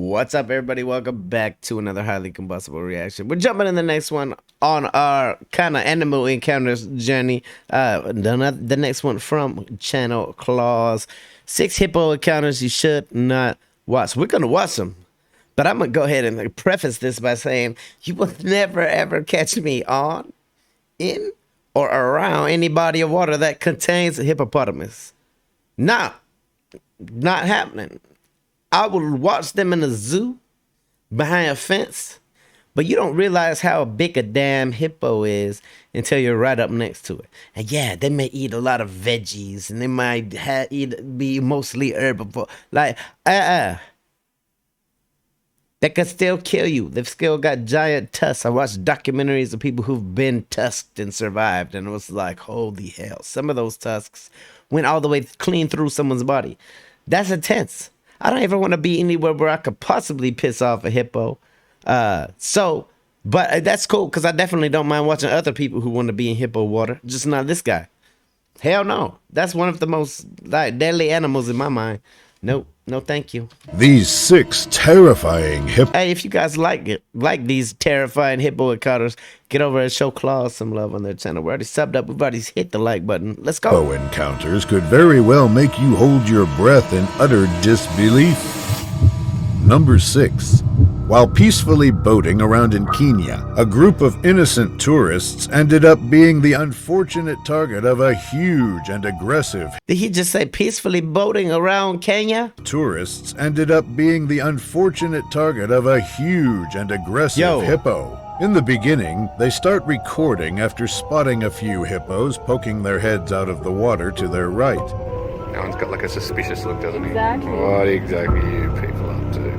What's up, everybody? Welcome back to another highly combustible reaction. We're jumping in the next one on our kind of animal encounters journey. The next one from channel Claws. 6 hippo encounters you should not watch. We're going to watch them. But I'm going to go ahead and preface this by saying you will never, ever catch me on, in, or around any body of water that contains a hippopotamus. Not happening. I will watch them in a zoo behind a fence, but you don't realize how big a damn hippo is until you're right up next to it. And yeah, they may eat a lot of veggies, and they might be mostly herbivore. Like, they could still kill you. They've still got giant tusks. I watched documentaries of people who've been tusked and survived, and it was like, holy hell. Some of those tusks went all the way clean through someone's body. That's intense. I don't even want to be anywhere where I could possibly piss off a hippo. But that's cool, because I definitely don't mind watching other people who want to be in hippo water. Just not this guy. Hell no. That's one of the most deadly animals in my mind. Nope. No, thank you. These 6 terrifying hippos. Hey, if you guys like these terrifying hippo encounters, get over and show Claws some love on their channel. We're already subbed up. We've already hit the like button. Let's go. Hippo encounters could very well make you hold your breath in utter disbelief. Number 6. While peacefully boating around in Kenya, a group of innocent tourists ended up being the unfortunate target of a huge and aggressive... Did he just say peacefully boating around Kenya? Tourists ended up being the unfortunate target of a huge and aggressive hippo. In the beginning, they start recording after spotting a few hippos poking their heads out of the water to their right. That one's got like a suspicious look, doesn't he? Exactly. What exactly are you people up to?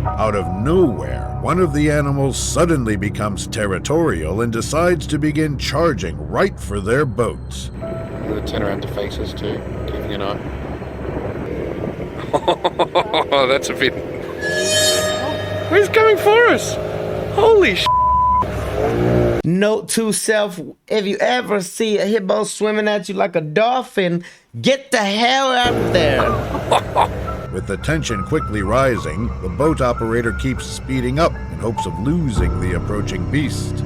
Out of nowhere, one of the animals suddenly becomes territorial and decides to begin charging right for their boats. I'm going to turn around to face us too, keeping an eye. Oh, that's a bit... Who's coming for us? Holy sh**. Note to self, if you ever see a hippo swimming at you like a dolphin, get the hell out of there. With the tension quickly rising, the boat operator keeps speeding up in hopes of losing the approaching beast.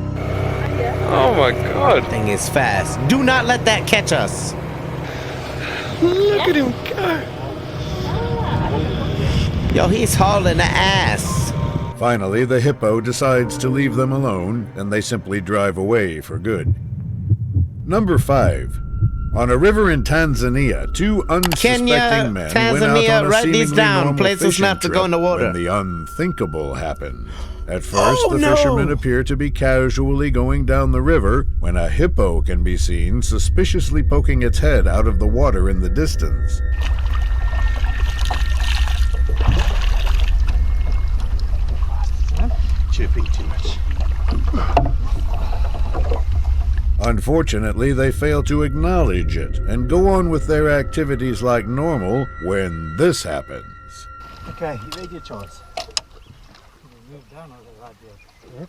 Oh my god. Thing is fast. Do not let that catch us. Look at him go. Yo, he's hauling the ass. Finally, the hippo decides to leave them alone, and they simply drive away for good. Number 5. On a river in Tanzania, 2 unsuspecting men went out on a seemingly normal fishing trip when the unthinkable happened. At first, the fishermen appear to be casually going down the river when a hippo can be seen suspiciously poking its head out of the water in the distance. Chirping too much. Unfortunately, they fail to acknowledge it and go on with their activities like normal when this happens. Okay, you made your choice. Move down over right there.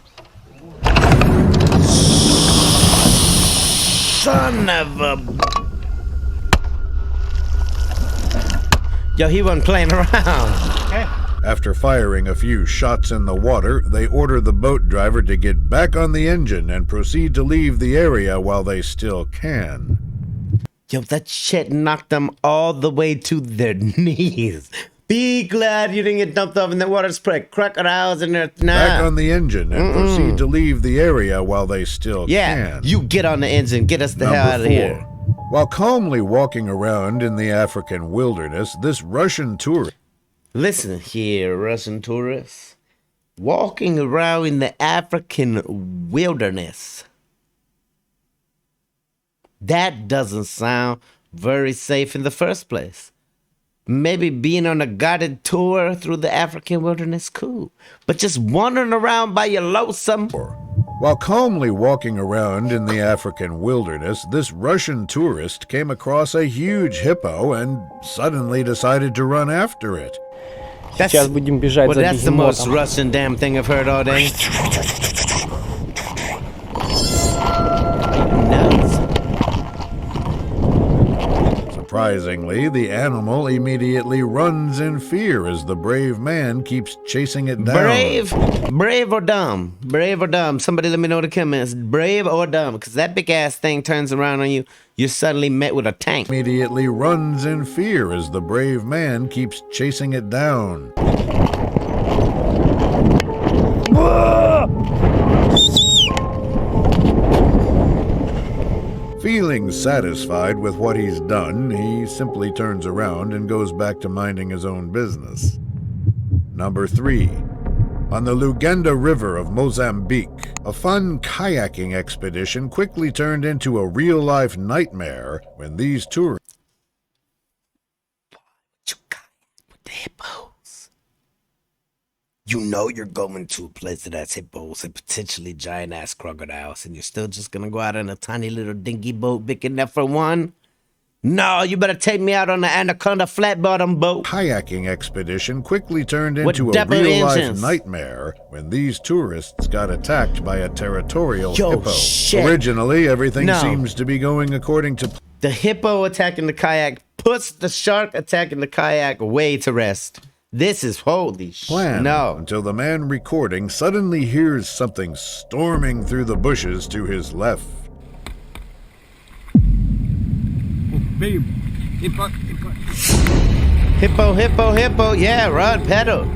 Son of a... Yo, he wasn't playing around. Okay. After firing a few shots in the water, they order the boat driver to get back on the engine and proceed to leave the area while they still can. Yo, that shit knocked them all the way to their knees. Be glad you didn't get dumped off in the water spray. Crocodiles in there. Nah. Back on the engine and proceed to leave the area while they still can. You get on the engine. Get us the hell out of here. While calmly walking around in the African wilderness, this Russian tourist... Listen here, Russian tourists. Walking around in the African wilderness. That doesn't sound very safe in the first place. Maybe being on a guided tour through the African wilderness, cool. But just wandering around by your lonesome... While calmly walking around in the African wilderness, this Russian tourist came across a huge hippo and suddenly decided to run after it. That's the most Russian damn thing I've heard all day. Surprisingly, the animal immediately runs in fear as the brave man keeps chasing it down. Brave or dumb? Brave or dumb? Somebody let me know in the comments. Brave or dumb? Because that big ass thing turns around on you, you're suddenly met with a tank. Immediately runs in fear as the brave man keeps chasing it down. Feeling satisfied with what he's done, he simply turns around and goes back to minding his own business. Number 3. On the Lugenda River of Mozambique, a fun kayaking expedition quickly turned into a real-life nightmare when these tourists... You kayak with the hippos. You know you're going to a place that has hippos and potentially giant-ass crocodiles, and you're still just gonna go out in a tiny little dinky boat big enough for one? No, you better take me out on the Anaconda flat-bottom boat. Kayaking expedition quickly turned into a real-life nightmare when these tourists got attacked by a territorial hippo. Shit. Originally, everything seems to be going according to... The hippo attacking the kayak puts the shark attacking the kayak way to rest. This is holy shit. No. Until the man recording suddenly hears something storming through the bushes to his left. Babe, hippo. Hippo. Yeah, run, pedal.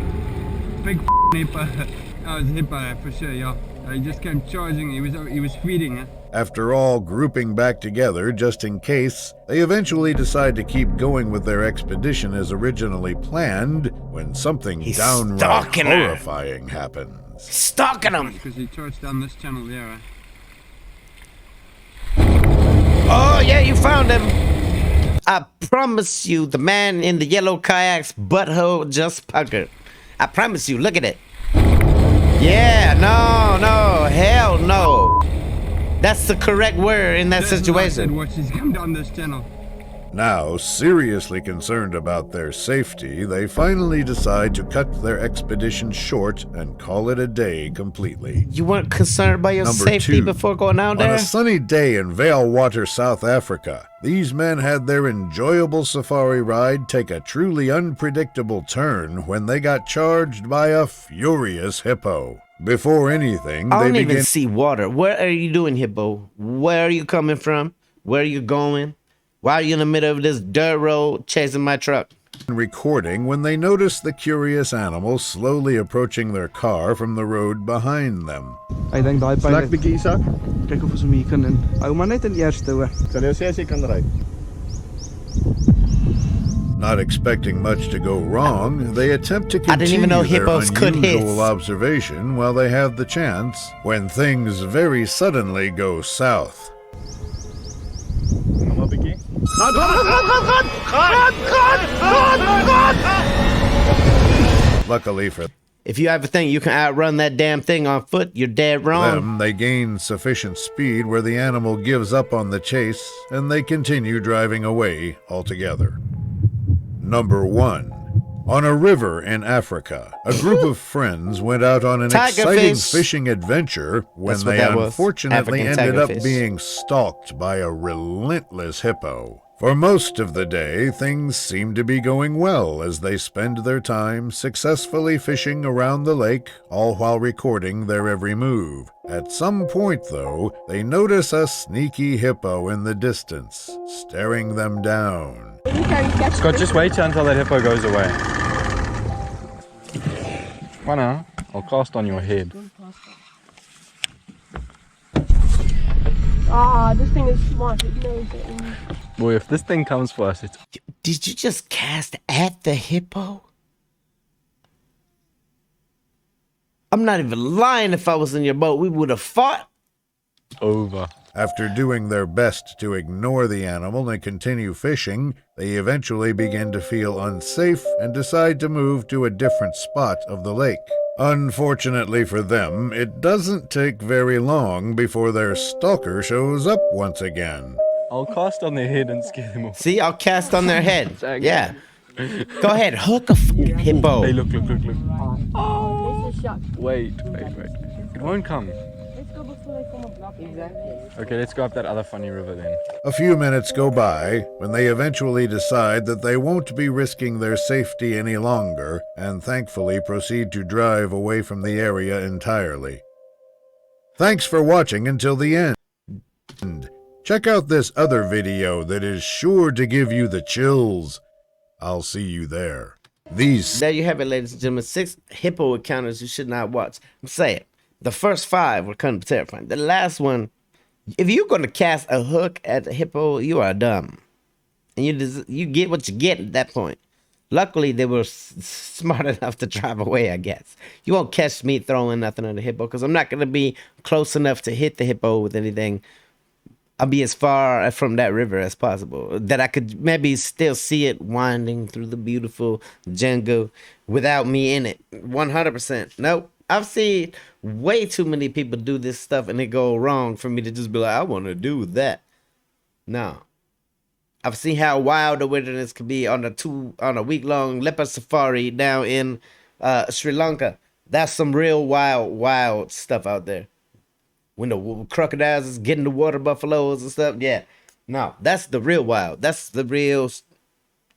Big hippo. That was hippo for sure, yeah. He just came charging. He was feeding it. After all grouping back together just in case, they eventually decide to keep going with their expedition as originally planned when something downright horrifying happens. Stalking him. Because he charged down this channel there. Oh, yeah, you found him. I promise you, the man in the yellow kayak's butthole just puckered. I promise you, look at it. Yeah, no, hell no. That's the correct word in that situation. Watch, he's come down this channel. Now, seriously concerned about their safety, they finally decide to cut their expedition short and call it a day completely. You weren't concerned about your safety before going out there? On a sunny day in Valewater, South Africa, these men had their enjoyable safari ride take a truly unpredictable turn when they got charged by a furious hippo. Before anything, I don't even see water. Where are you doing, hippo? Where are you coming from? Where are you going? Why are you in the middle of this dirt road chasing my truck? Recording when they notice the curious animal slowly approaching their car from the road behind them. I think daai pyn bietjie Isak. Kyk of ons hom hier kan in. Hou maar net in eerste hoor. Sal jy sê as jy kan ry? Not expecting much to go wrong, they attempt to continue I didn't even know their hippos could unusual observation while they have the chance, when things very suddenly go south. Luckily for if you ever think you can outrun that damn thing on foot, you're dead wrong. them, they gain sufficient speed where the animal gives up on the chase, and they continue driving away altogether. Number 1. On a river in Africa, a group of friends went out on an exciting fishing adventure when they unfortunately ended up being stalked by a relentless hippo. For most of the day, things seem to be going well as they spend their time successfully fishing around the lake, all while recording their every move. At some point, though, they notice a sneaky hippo in the distance, staring them down. Scott, just wait until that hippo goes away. Why not? I'll cast on your head. Ah, this thing is smart. It knows it. Boy, if this thing comes for us, it's... Did you just cast at the hippo? I'm not even lying. If I was in your boat, we would have fought. Over. After doing their best to ignore the animal and continue fishing, they eventually begin to feel unsafe and decide to move to a different spot of the lake. Unfortunately for them, it doesn't take very long before their stalker shows up once again. I'll cast on their head and scare them off. See, I'll cast on their head. Yeah. Go ahead, hook a fucking hippo. Hey, look. Oh, this is shocked. Wait. It won't come. Let's go before Fully from a block. Exactly. Okay, let's go up that other funny river then. A few minutes go by when they eventually decide that they won't be risking their safety any longer and thankfully proceed to drive away from the area entirely. Thanks for watching until the end. Check out this other video that is sure to give you the chills. I'll see you there. There you have it, ladies and gentlemen. 6 hippo encounters you should not watch. I'm saying the first 5 were kind of terrifying. The last one, if you're going to cast a hook at the hippo, you are dumb, and you get what you get at that point. Luckily, they were smart enough to drive away, I guess. You won't catch me throwing nothing at the hippo because I'm not going to be close enough to hit the hippo with anything. I'll be as far from that river as possible, that I could maybe still see it winding through the beautiful jungle without me in it. 100%. Nope. I've seen way too many people do this stuff and it go wrong for me to just be like, I want to do that. No. I've seen how wild the wilderness can be on a week-long leopard safari down in Sri Lanka. That's some real wild stuff out there. When the crocodiles is getting the water buffaloes and stuff, yeah. No, that's the real wild. That's the real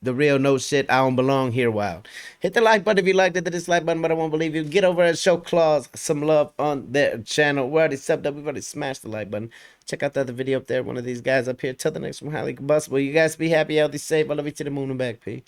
no shit, I don't belong here wild. Hit the like button if you liked it, the dislike button, but I won't believe you. Get over and show Claus some love on their channel. We're already subbed up. We've already smashed the like button. Check out the other video up there. One of these guys up here. Till the next one, highly combustible. You guys be happy, healthy, safe. I love you to the moon and back. Peace.